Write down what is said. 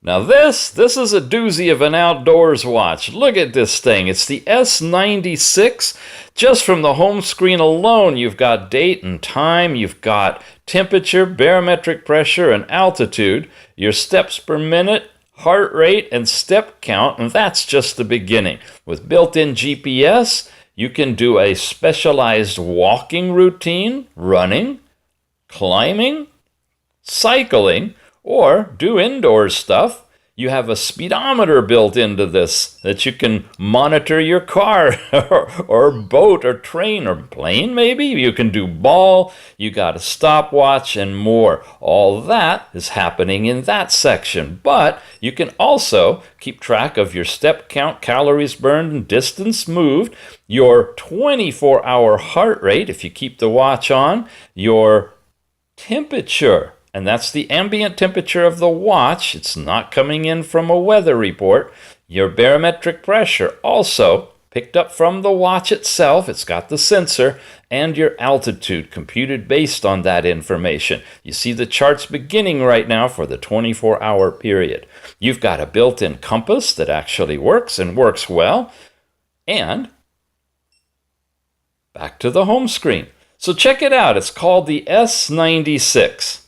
Now this is a doozy of an outdoors watch. Look at this thing. It's the S96. Just from the home screen alone, you've got date and time, you've got temperature, barometric pressure, and altitude, your steps per minute, heart rate, and step count, and that's just the beginning. With built-in GPS, you can do a specialized walking routine, running, climbing, cycling, or do indoor stuff. You have a speedometer built into this that you can monitor your car or boat or train or plane maybe. You can do ball, you got a stopwatch and more. All that is happening in that section. But you can also keep track of your step count, calories burned, and distance moved, your 24-hour heart rate if you keep the watch on, your temperature. And that's the ambient temperature of the watch. It's not coming in from a weather report. Your barometric pressure also picked up from the watch itself. It's got the sensor, and your altitude computed based on that information. You see the charts beginning right now for the 24-hour period. You've got a built-in compass that actually works and works well. And back to the home screen. So check it out. It's called the S96.